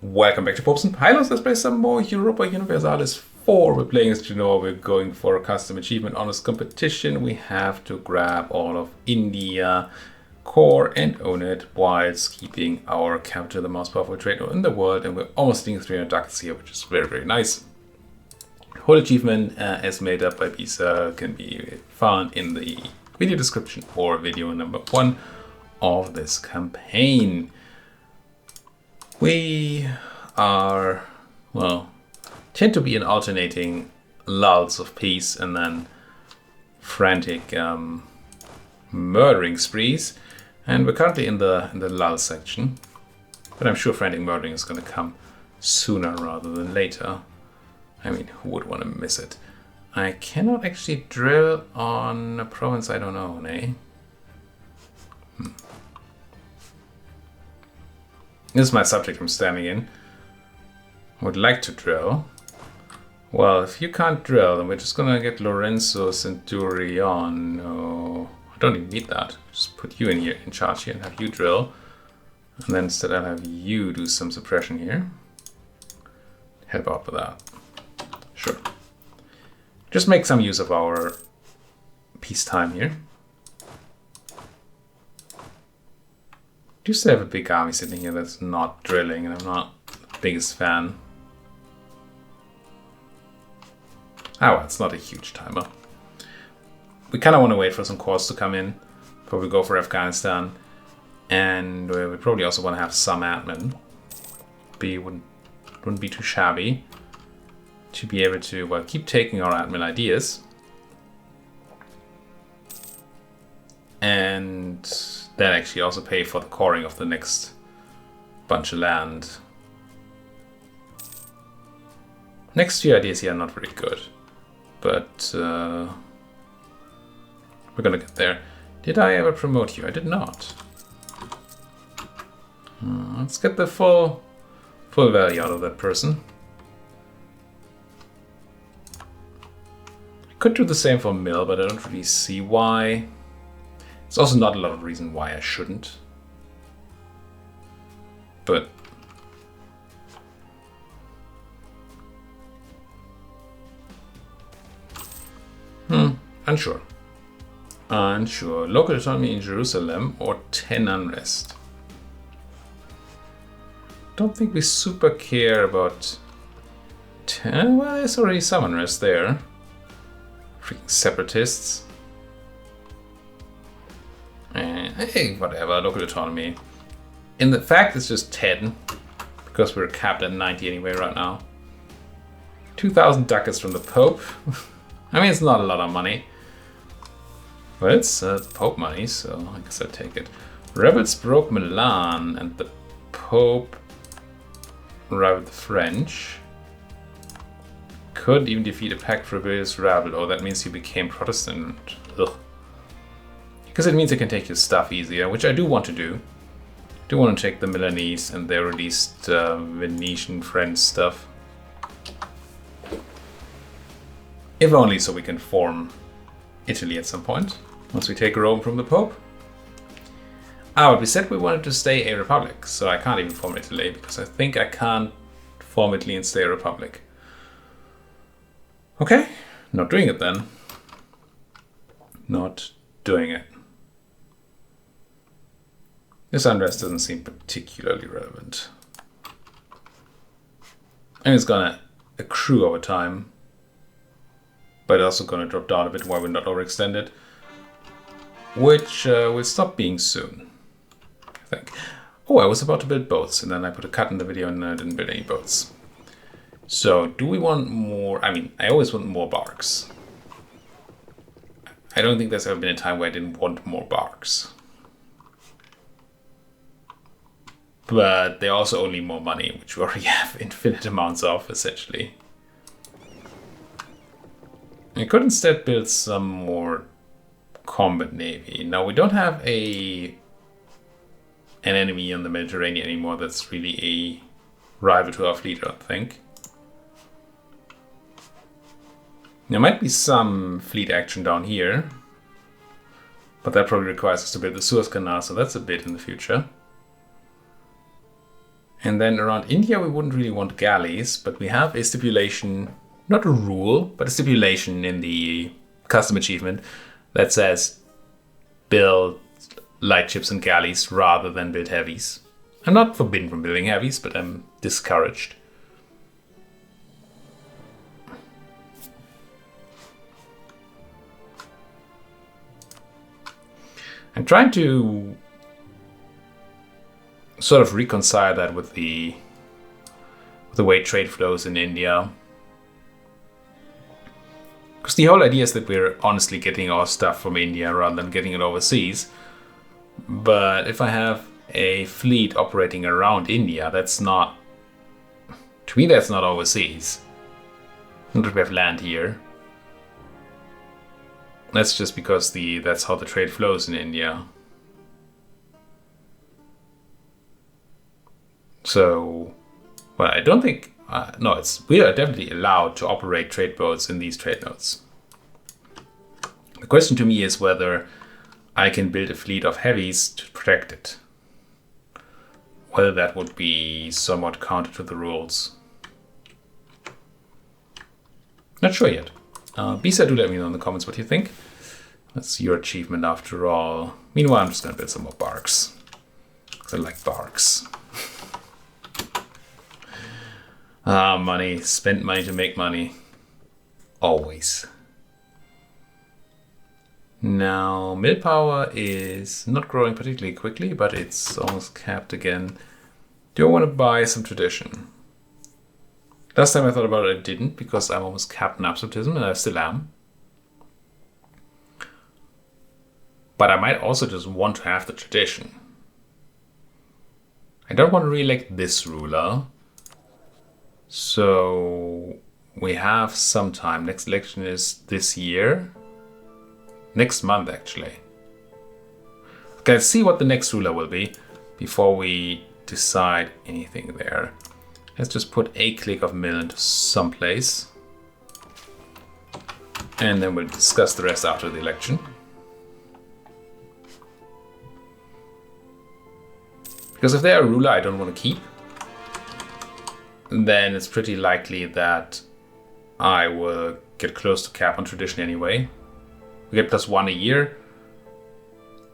Welcome back to Popson. Hi, let's play some more Europa Universalis 4. We're playing as Genoa. We're going for a custom achievement honors competition. We have to grab all of India, core, and own it whilst keeping our capital the most powerful trade in the world. And we're almost hitting 300 ducats here, which is very, very nice. Whole achievement as made up by bisaVCI can be found in the video description or video number 1 of this campaign. We are, well, tend to be in alternating lulls of peace and then frantic murdering sprees, and we're currently in the lull section, but I'm sure frantic murdering is going to come sooner rather than later. I mean, who would want to miss it? I cannot actually drill on a province I don't own, eh? This is my subject I'm standing in. Would like to drill. Well, if you can't drill, then we're just gonna get Lorenzo Centurion. No, I don't even need that. Just put you in here, in charge here, and have you drill. And then instead I'll have you do some suppression here. Help out with that. Sure. Just make some use of our peacetime here. I used to have a big army sitting here that's not drilling, and I'm not the biggest fan. Oh well, it's not a huge timer. We kind of want to wait for some cores to come in before we go for Afghanistan, and we probably also want to have some admin. Wouldn't be too shabby to be able to, well, keep taking our admin ideas and then actually also pay for the coring of the next bunch of land. Next few ideas here are not very good, but we're gonna get there. Did I ever promote you? I did not. Let's get the full value out of that person. I could do the same for Mill, but I don't really see why. There's also not a lot of reason why I shouldn't. But unsure. Unsure. Local autonomy in Jerusalem or 10 unrest. Don't think we super care about 10. Well, there's already some unrest there. Freaking separatists. Hey, whatever, local autonomy. In the fact, it's just 10, because we're capped at 90 anyway right now. 2,000 ducats from the Pope. I mean, it's not a lot of money, but it's Pope money, so I guess I'll take it. Rebels broke Milan, and the Pope routed the French. Could even defeat a pact rebellious rabble. Oh, that means he became Protestant. Ugh. Because it means I can take your stuff easier, which I do want to do. I do want to take the Milanese and their released Venetian French stuff. If only so we can form Italy at some point, once we take Rome from the Pope. Ah, but we said we wanted to stay a republic, so I can't even form Italy, because I think I can't form Italy and stay a republic. Okay, not doing it then. Not doing it. This unrest doesn't seem particularly relevant. And it's gonna accrue over time, but also gonna drop down a bit while we're not overextended, which will stop being soon, I think. Oh, I was about to build boats, and then I put a cut in the video and I didn't build any boats. So, do we want more? I mean, I always want more barks. I don't think there's ever been a time where I didn't want more barks. But they also only more money, which we already have infinite amounts of, essentially. I could instead build some more combat navy. Now, we don't have an enemy in the Mediterranean anymore that's really a rival to our fleet, I don't think. There might be some fleet action down here, but that probably requires us to build the Suez Canal, so that's a bit in the future. And then around India, we wouldn't really want galleys, but we have a stipulation, not a rule, but a stipulation in the custom achievement that says build light ships and galleys rather than build heavies. I'm not forbidden from building heavies, but I'm discouraged. I'm trying to sort of reconcile that with the way trade flows in India. Because the whole idea is that we're honestly getting our stuff from India rather than getting it overseas. But if I have a fleet operating around India, that's not, to me that's not overseas. Not that we have land here. That's just because that's how the trade flows in India. So, well, I don't think, no, we are definitely allowed to operate trade boats in these trade nodes. The question to me is whether I can build a fleet of heavies to protect it. Whether that would be somewhat counter to the rules. Not sure yet. Bisa, do let me know in the comments what you think. That's your achievement after all. Meanwhile, I'm just going to build some more barks. Because I like barks. Money. Spend money to make money. Always. Now, mill power is not growing particularly quickly, but it's almost capped again. Do I want to buy some tradition? Last time I thought about it, I didn't, because I'm almost capped in absolutism, and I still am. But I might also just want to have the tradition. I don't want to re-elect this ruler. So we have some time. Next election is this year. Next month, actually. Okay, let's see what the next ruler will be before we decide anything there. Let's just put a click of mill into some place. And then we'll discuss the rest after the election. Because if they're a ruler I don't want to keep, then it's pretty likely that I will get close to cap on tradition anyway. We get +1 a year,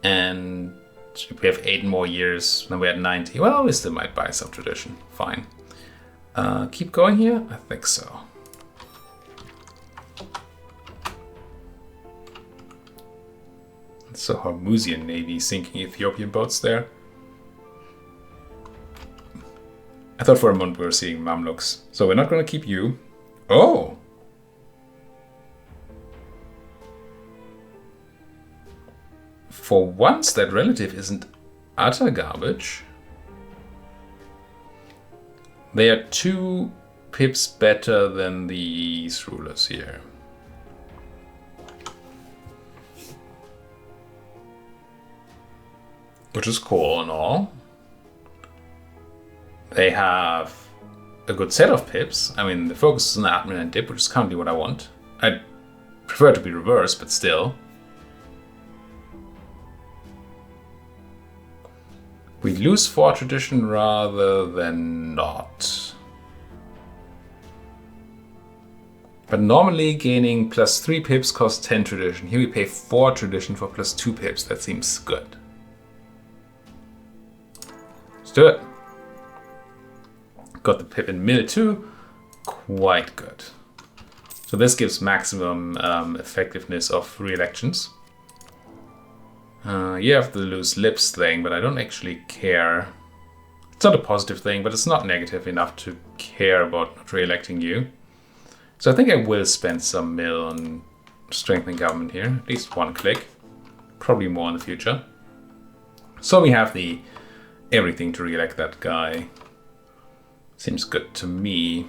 and if we have 8 more years, then we're at 90. Well, we still might buy some tradition. Fine. Keep going here? I think so. So Hormuzian Navy sinking Ethiopian boats there. I thought for a moment we were seeing Mamluks. So we're not going to keep you. Oh! For once, that relative isn't utter garbage. They are 2 pips better than these rulers here. Which is cool and all. They have a good set of pips. I mean, the focus is on admin and dip, which is currently what I want. I'd prefer to be reversed, but still. We lose 4 tradition rather than not. But normally gaining +3 pips costs 10 tradition. Here we pay 4 tradition for +2 pips. That seems good. Let's do it. Got the pip in mill too. Quite good. So this gives maximum effectiveness of re-elections. You have the loose lips thing, but I don't actually care. It's not a positive thing, but it's not negative enough to care about not re-electing you. So I think I will spend some mill on strengthening government here. At least 1 click. Probably more in the future. So we have the everything to re-elect that guy. Seems good to me.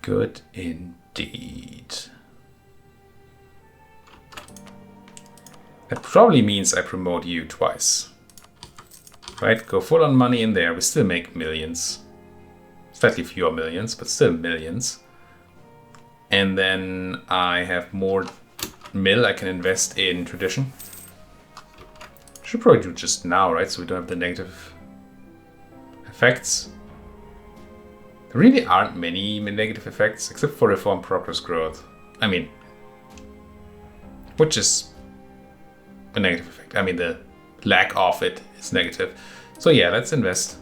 Good indeed. That probably means I promote you twice. Right, go full on money in there. We still make millions. Slightly fewer millions, but still millions. And then I have more mill I can invest in tradition. Should probably do just now, right? So we don't have the negative effects. There really aren't many negative effects, except for reform progress growth. I mean, which is a negative effect. I mean, the lack of it is negative. So yeah, let's invest.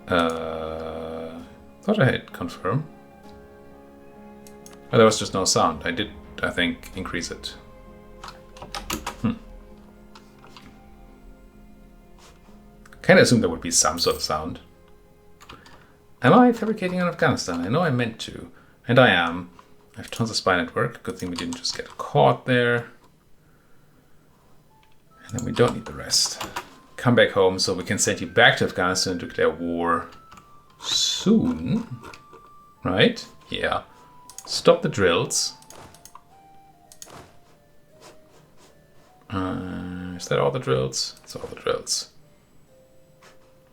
Thought I hit confirm. Oh, there was just no sound. I did, I think, increase it. Kind of assumed there would be some sort of sound. Am I fabricating in Afghanistan? I know I meant to, and I am. I have tons of spy network. Good thing we didn't just get caught there. And then we don't need the rest. Come back home so we can send you back to Afghanistan to declare war soon. Right? Yeah. Stop the drills. Is that all the drills? It's all the drills.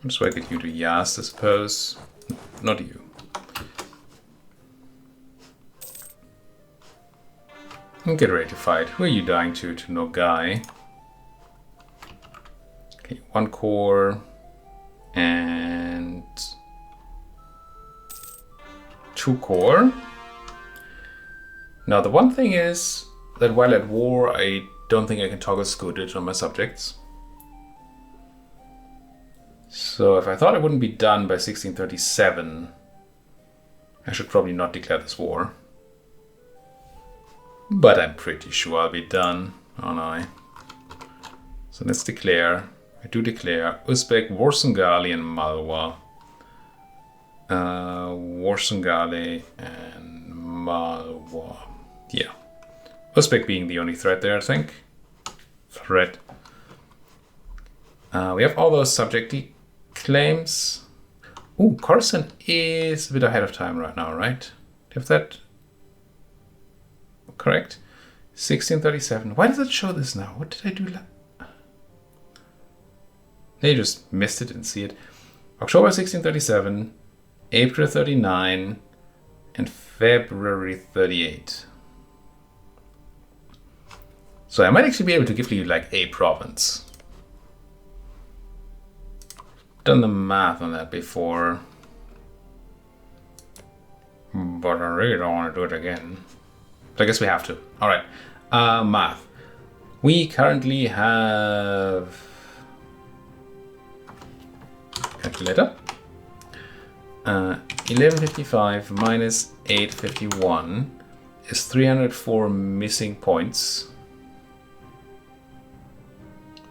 I'm just waiting for you to Yast, I suppose. Not you. And get ready to fight. Who are you dying to? To no guy. Okay, 1 core and 2 core. Now the one thing is that while at war, I don't think I can toggle Scootage on my subjects. So if I thought it wouldn't be done by 1637, I should probably not declare this war. But I'm pretty sure I'll be done, aren't I? So let's declare. I do declare Uzbek, Warsangali, and Malwa. Warsangali and Malwa. Yeah. Uzbek being the only threat there, I think. Threat. We have all those subject claims. Ooh, Khorasan is a bit ahead of time right now, right? Do you have that correct? 1637. Why does it show this now? What did I do? They just missed it, didn't see it. October 1637, April 39, and February 38. So I might actually be able to give you like a province. Done the math on that before, but I really don't want to do it again. So I guess we have to. All right, math. We currently have calculator. 1155 minus 851 is 304 missing points.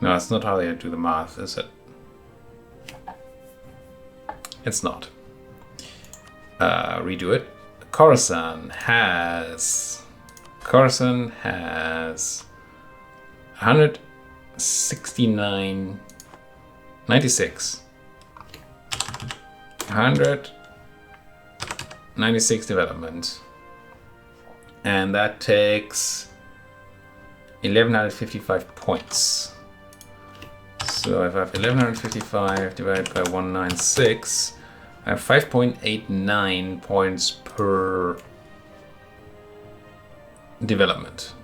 No, that's not how they do the math, is it? It's not. Redo it. Khorasan has 169, 96. 196 development. And that takes 1155 points. So if I have 1155 divided by 196, I have 5.89 points per development.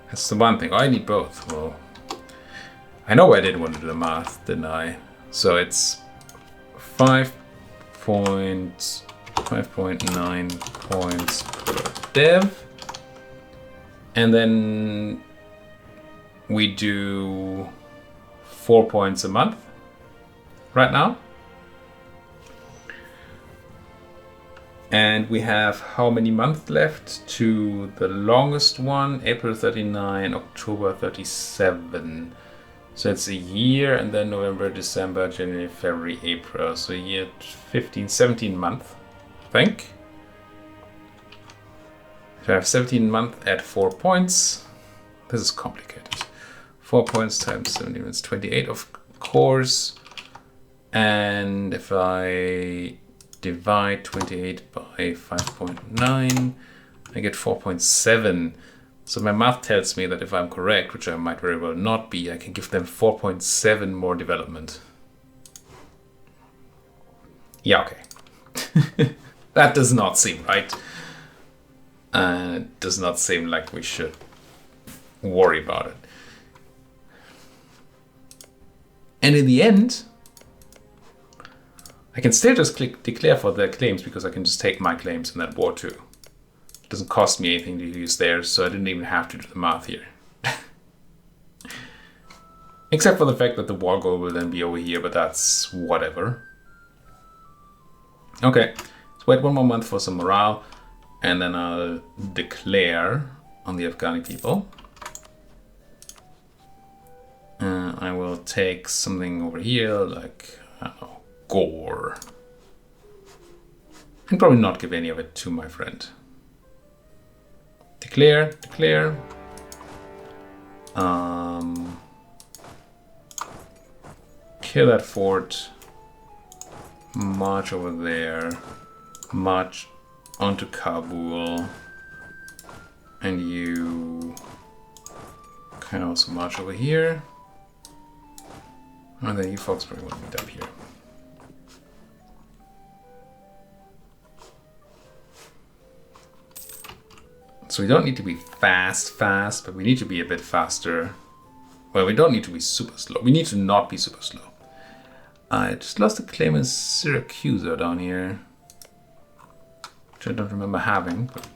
That's the one thing. Oh, I need both. Well, I know I didn't want to do the math, didn't I? So it's 5.9 points per dev. And then we do 4 points a month right now. And we have how many months left to the longest one? April 39, October 37. So it's a year, and then November, December, January, February, April. So a year, 15, 17 months, I think. If I have 17 months at 4 points, this is complicated. 4 points times 17 is 28, of course. And if I divide 28 by 5.9, I get 4.7. So my math tells me that if I'm correct, which I might very well not be, I can give them 4.7 more development. Yeah, okay. That does not seem right. It does not seem like we should worry about it. And in the end, I can still just click declare for their claims because I can just take my claims in that war too. It doesn't cost me anything to use theirs, so I didn't even have to do the math here. Except for the fact that the war goal will then be over here, but that's whatever. Okay, let's wait 1 more month for some morale, and then I'll declare on the Afghani people. I will take something over here, like, I don't know, gore. And probably not give any of it to my friend. Declare. Kill that fort. March over there. March onto Kabul. And you can also march over here. And then you folks probably want to meet up here. So we don't need to be fast, but we need to be a bit faster. Well, we don't need to be super slow. We need to not be super slow. I just lost a claim in Syracuse down here, which I don't remember having, but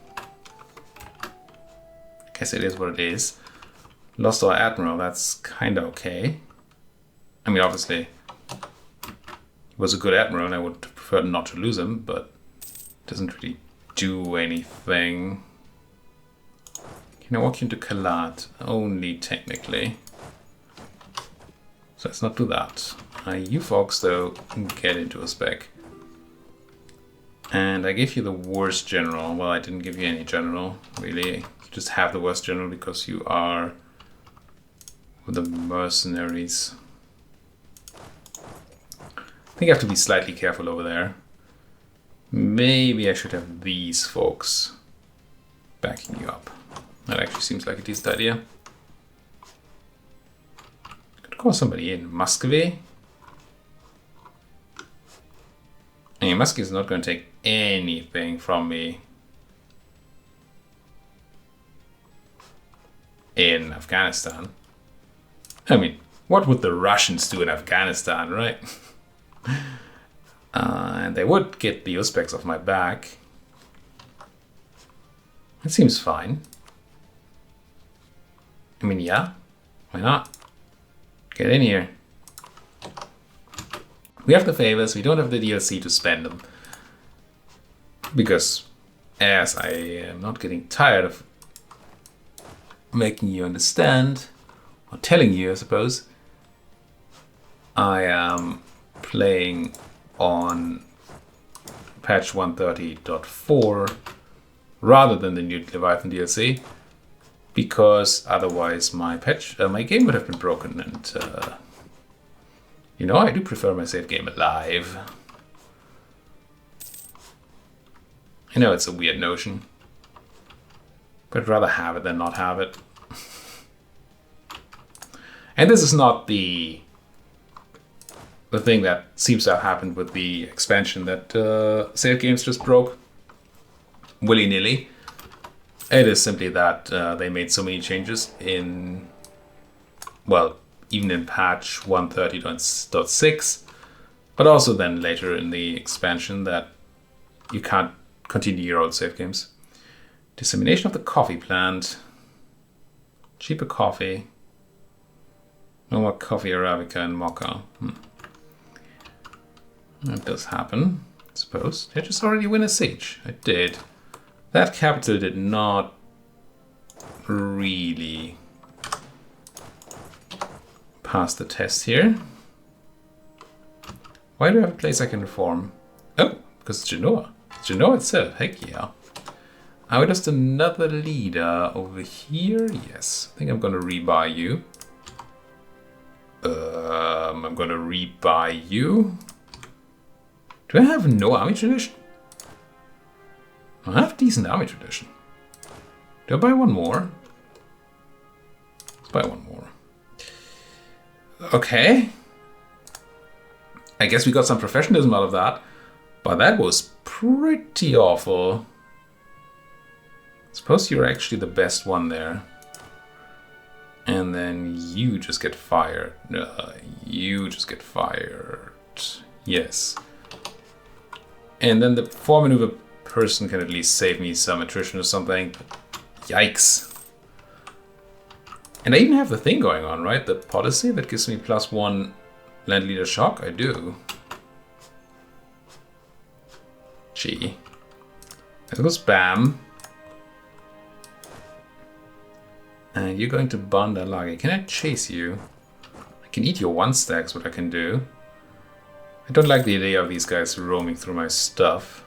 I guess it is what it is. Lost our admiral, that's kind of okay. I mean, obviously, he was a good admiral and I would prefer not to lose him, but it doesn't really do anything. Can I walk into Kalat? Only technically. So let's not do that. You folks, though, get into a spec. And I gave you the worst general. Well, I didn't give you any general, really. You just have the worst general because you are with the mercenaries. I think I have to be slightly careful over there. Maybe I should have these folks backing you up. That actually seems like a decent idea. Could call somebody in. Muscovy. I mean, Muscovy is not going to take anything from me in Afghanistan. I mean, what would the Russians do in Afghanistan, right? And they would get the Uzbeks off my back. It seems fine. I mean, yeah, why not? Get in here. We have the favors, we don't have the DLC to spend them. Because, as I am not getting tired of making you understand, or telling you, I suppose, I am playing on patch 130.4 rather than the new Leviathan DLC. Because otherwise my game would have been broken, and you know, I do prefer my save game alive. I know it's a weird notion, but I'd rather have it than not have it. And this is not the thing that seems to have happened with the expansion that save games just broke willy-nilly. It is simply that they made so many changes in, well, even in patch 130.6, but also then later in the expansion that you can't continue your old save games. Dissemination of the coffee plant. Cheaper coffee. No more coffee Arabica and Mocha. That does happen, I suppose. Did I just already win a siege? I did. That capital did not really pass the test here. Why do I have a place I can reform? Oh, because it's Genoa. It's Genoa itself, heck yeah. Are we just another leader over here? Yes, I think I'm gonna rebuy you. I'm gonna rebuy you. Do I have no army tradition? I have decent army tradition. Do I buy one more? Let's buy one more. Okay. I guess we got some professionalism out of that, but that was pretty awful. I suppose you're actually the best one there. And then you just get fired. You just get fired. Yes. And then the 4 maneuver person can at least save me some attrition or something. Yikes. And I even have the thing going on, right? The policy that gives me +1 land leader shock. I do. Gee. There goes Bam. And you're going to Bandalagi. Can I chase you? I can eat your 1 stacks, what I can do. I don't like the idea of these guys roaming through my stuff.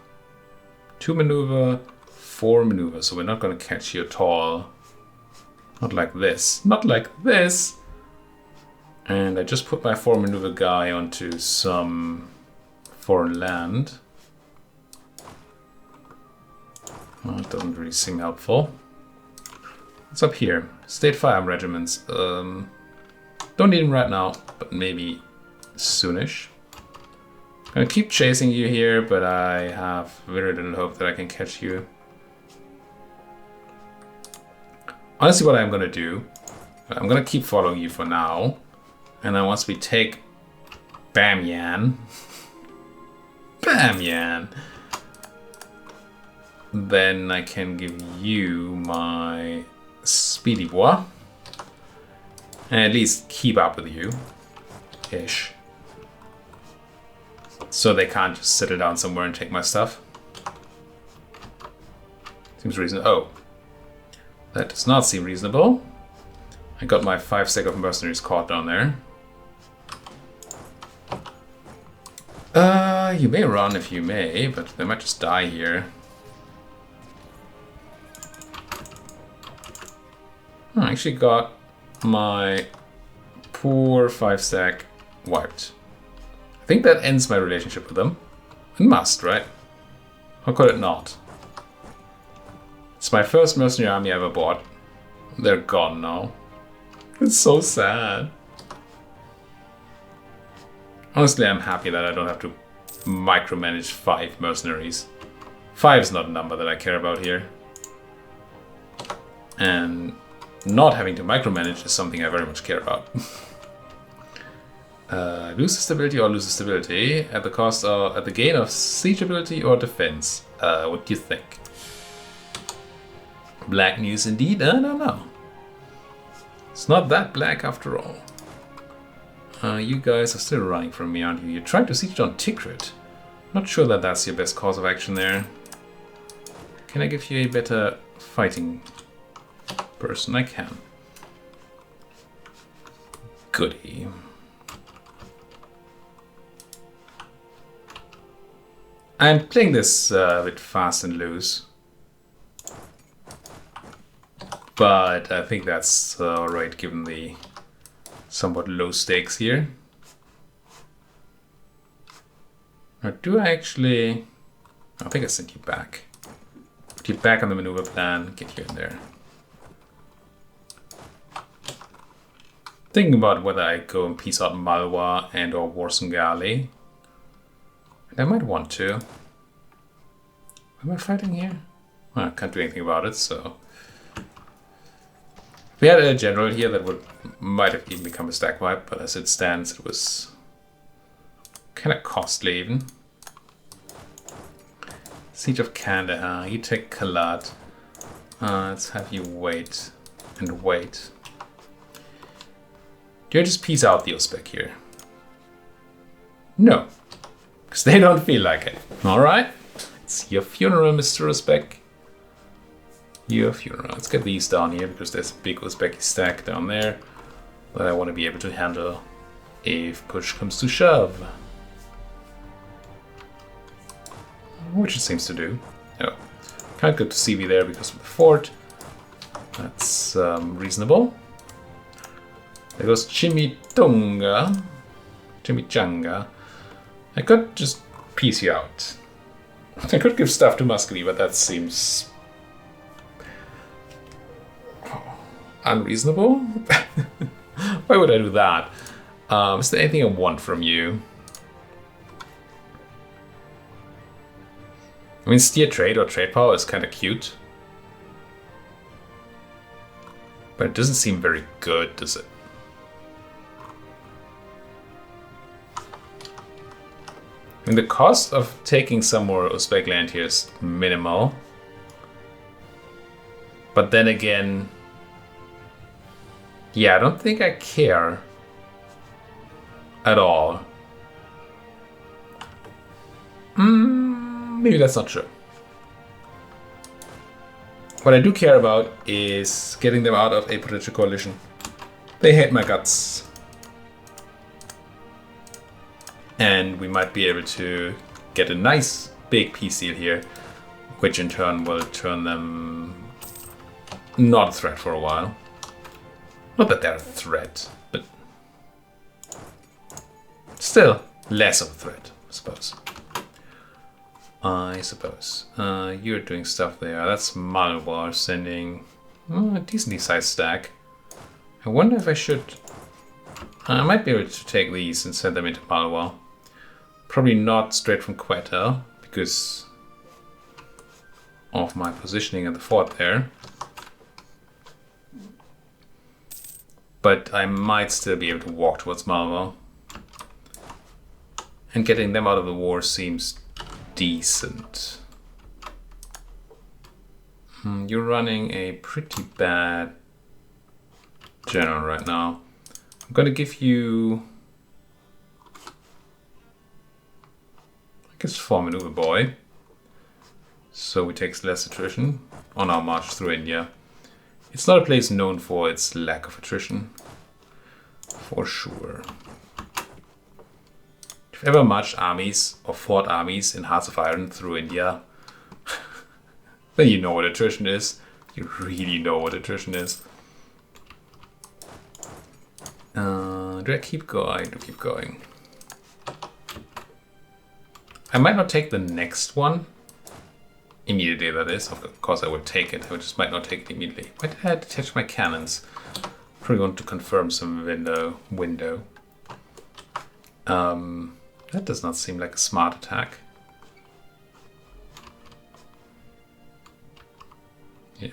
2 maneuver, 4 maneuver, so we're not going to catch you at all. Not like this. Not like this! And I just put my 4 maneuver guy onto some foreign land. Well, it doesn't really seem helpful. What's up here? State firearm regiments. Don't need them right now, but maybe soonish. I'm gonna keep chasing you here, but I have very little hope that I can catch you. Honestly, what I'm gonna do, I'm gonna keep following you for now. And then once we take Bamyan, Bamyan, then I can give you my Speedy Bois. And at least keep up with you. Ish. So they can't just sit it down somewhere and take my stuff. Seems reasonable. Oh. That does not seem reasonable. I got my 5 stack of mercenaries caught down there. You may run if you may, but they might just die here. I actually got my poor 5 stack wiped. I think that ends my relationship with them. It must, right? How could it not? It's my first mercenary army I ever bought. They're gone now. It's so sad. Honestly, I'm happy that I don't have to micromanage 5 mercenaries. 5 is not a number that I care about here. And not having to micromanage is something I very much care about. Lose stability or lose stability at the cost of, at the gain of siege ability or defense. What do you think? Black news indeed? I don't know. It's not that black after all. You guys are still running from me, aren't you? You're trying to siege on Tikrit. Not sure that that's your best course of action there. Can I give you a better fighting person? I can. Goody. I'm playing this a bit fast and loose. But I think that's alright given the somewhat low stakes here. Or do I actually... I think I sent you back. Put you back on the maneuver plan, get you in there. Thinking about whether I go and piece out Malwa and or Warsangali. I might want to. Am I fighting here? Well, I can't do anything about it, so... We had a general here that might have even become a stack wipe, but as it stands, it was kind of costly even. Siege of Kandahar, you take Kalat. Let's have you wait and wait. Do I just piece out the Uzbek here? No, because they don't feel like it. Alright, it's your funeral, Mr. Uzbek. Your funeral. Let's get these down here because there's a big Uzbeki stack down there that I want to be able to handle if push comes to shove. Which it seems to do. Oh, can't get to CV there because of the fort. That's reasonable. There goes Chimichanga. I could just piece you out. I could give stuff to Muscovy, but that seems unreasonable. Why would I do that? Is there anything I want from you? I mean, steer trade or trade power is kind of cute. But it doesn't seem very good, does it? I mean, the cost of taking some more Uzbek land here is minimal. But then again, yeah, I don't think I care at all. Maybe that's not true. What I do care about is getting them out of a political coalition. They hate my guts. And we might be able to get a nice big peace deal here, which in turn will turn them not a threat for a while. Not that they're a threat, but still less of a threat, I suppose. You're doing stuff there. That's Malwar sending a decently sized stack. I wonder if I should... I might be able to take these and send them into Malwar. Probably not straight from Quetta, because of my positioning at the fort there. But I might still be able to walk towards Malwar. And getting them out of the war seems decent. You're running a pretty bad general right now. I'm going to give you... I guess 4 maneuver boy. So we take less attrition on our march through India. It's not a place known for its lack of attrition. For sure. If you ever marched armies or fought armies in Hearts of Iron through India, then you know what attrition is. You really know what attrition is. Do I keep going? I do keep going. I might not take the next one immediately, that is. Of course I would take it. I just might not take it immediately. Why did I detach my cannons? Probably want to confirm some window. That does not seem like a smart attack. Yeah.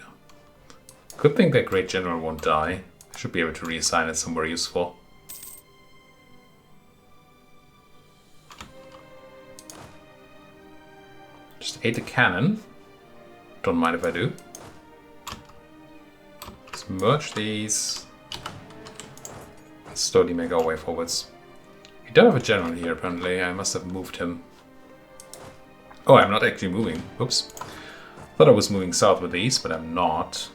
Good thing that Great General won't die. I should be able to reassign it somewhere useful. Just ate a cannon. Don't mind if I do. Let's merge these. And slowly make our way forwards. We don't have a general here, apparently. I must have moved him. Oh, I'm not actually moving. Oops. Thought I was moving south with these, but I'm not.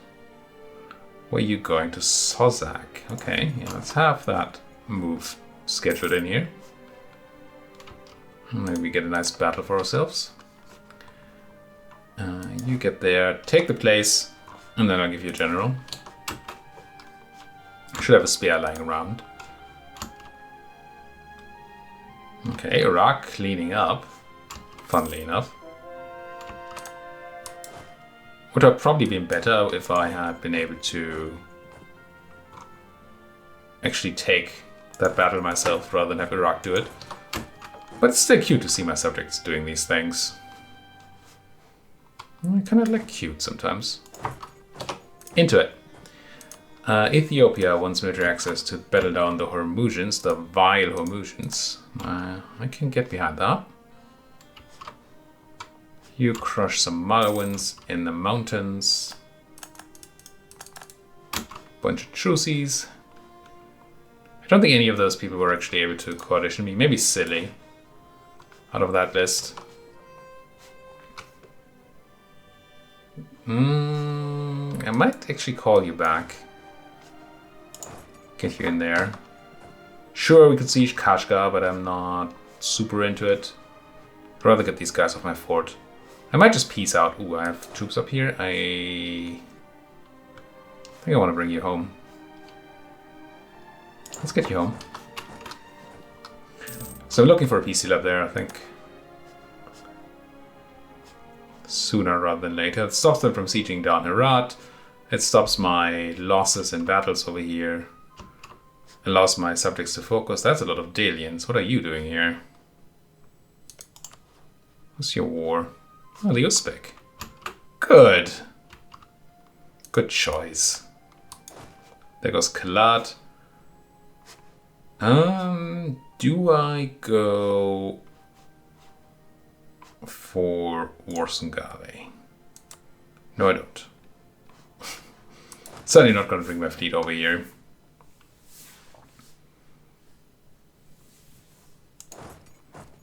Where are you going? To Sozak. Okay, yeah, let's have that move scheduled in here. Maybe we get a nice battle for ourselves. You get there, take the place, and then I'll give you a general. Should have a spear lying around. Okay, Iraq cleaning up, funnily enough. Would have probably been better if I had been able to actually take that battle myself rather than have Iraq do it. But it's still cute to see my subjects doing these things. I kind of like cute sometimes. Into it. Ethiopia wants military access to battle down the Hormusians, the vile Hormusians. I can get behind that. You crush some Malawans in the mountains. Bunch of Trucies. I don't think any of those people were actually able to coalition me. Maybe Silly out of that list. I might actually call you back. Get you in there. Sure, we could siege Kashgar, but I'm not super into it. I'd rather get these guys off my fort. I might just peace out. Ooh, I have troops up here. I think I want to bring you home. Let's get you home. So I'm looking for a peace deal up there, I think. Sooner rather than later. It stops them from sieging down Herat. It stops my losses in battles over here. Allows my subjects to focus. That's a lot of Dalians. What are you doing here? What's your war? Oh, the Uzbek. Good. Good choice. There goes Kalat. Do I go for Warsungale? No, I don't. Certainly not going to bring my fleet over here.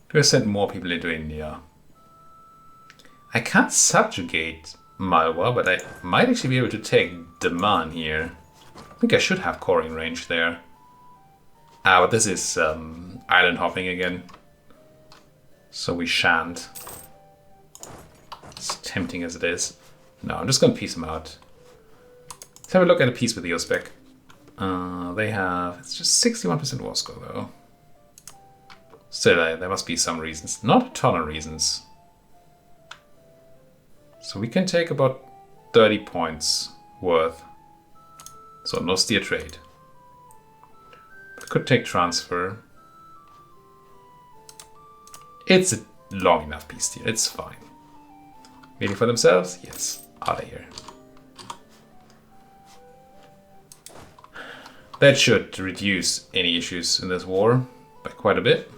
Do I send more people into India? I can't subjugate Malwa, but I might actually be able to take Daman here. I think I should have coring range there. Ah, but this is island hopping again. So we shan't. As tempting as it is. No, I'm just going to piece them out. Let's have a look at a piece with the Uzbek. They have... It's just 61% Wasco, though. Still, there must be some reasons. Not a ton of reasons. So we can take about 30 points worth. So no steer trade. But could take transfer. It's a long enough peace deal. It's fine. Waiting for themselves? Yes. Out of here. That should reduce any issues in this war by quite a bit.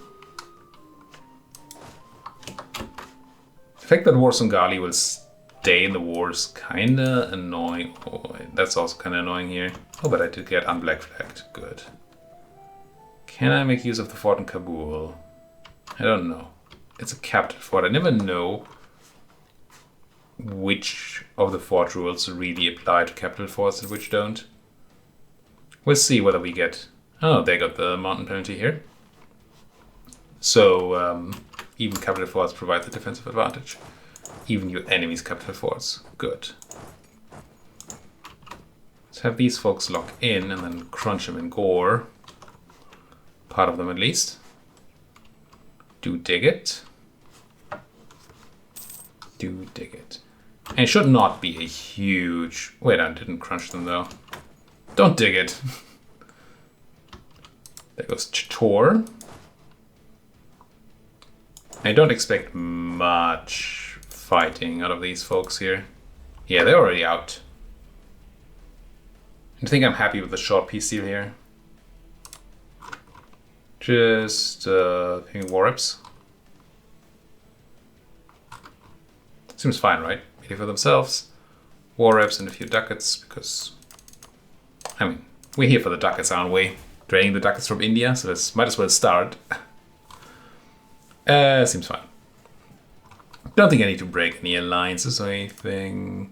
The fact that Warsungali will stay in the war is kinda annoying. Oh, that's also kinda annoying here. Oh, but I did get unblack flagged. Good. Can I make use of the fort in Kabul? I don't know. It's a capital fort. I never know which of the fort rules really apply to capital forts and which don't. We'll see whether we get... Oh, they got the mountain penalty here. So, even capital forts provide the defensive advantage. Even your enemy's capital forts. Good. Let's have these folks lock in and then crunch them in gore. Part of them at least. Do dig it. Do dig it. And it should not be a huge... Wait, I didn't crunch them though. Don't dig it. There goes Chtor. I don't expect much fighting out of these folks here. Yeah, they're already out. I think I'm happy with the short peace deal here. Just picking war reps. Seems fine, right? Waiting for themselves. War reps and a few ducats because... I mean, we're here for the ducats, aren't we? Draining the ducats from India, so let's might as well start. Seems fine. Don't think I need to break any alliances or anything.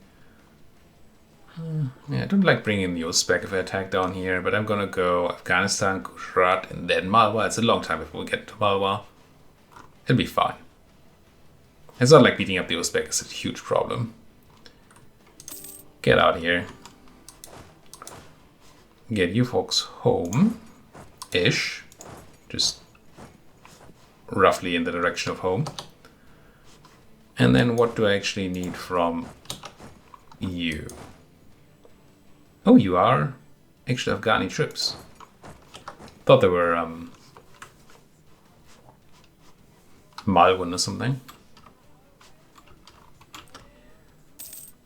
Yeah, I don't like bringing the Uzbek if I attack down here, but I'm gonna go Afghanistan, Gujarat, and then Malwa. It's a long time before we get to Malwa. It'll be fine. It's not like beating up the Uzbek is a huge problem. Get out of here. Get you folks home-ish. Just roughly in the direction of home. And then what do I actually need from you? Oh, you are actually Afghani troops. Thought they were Malwan or something.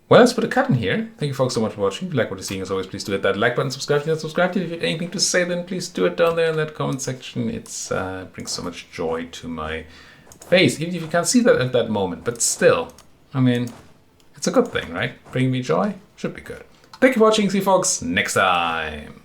Well, let's put a cut in here. Thank you folks so much for watching. If you like what you're seeing, as always, please do hit that like button, subscribe if you're not subscribed. If you have anything to say, then please do it down there in that comment section. It's brings so much joy to my face, even if you can't see that at that moment. But still, I mean, it's a good thing, right? Bringing me joy should be good. Thank you for watching. See you folks next time.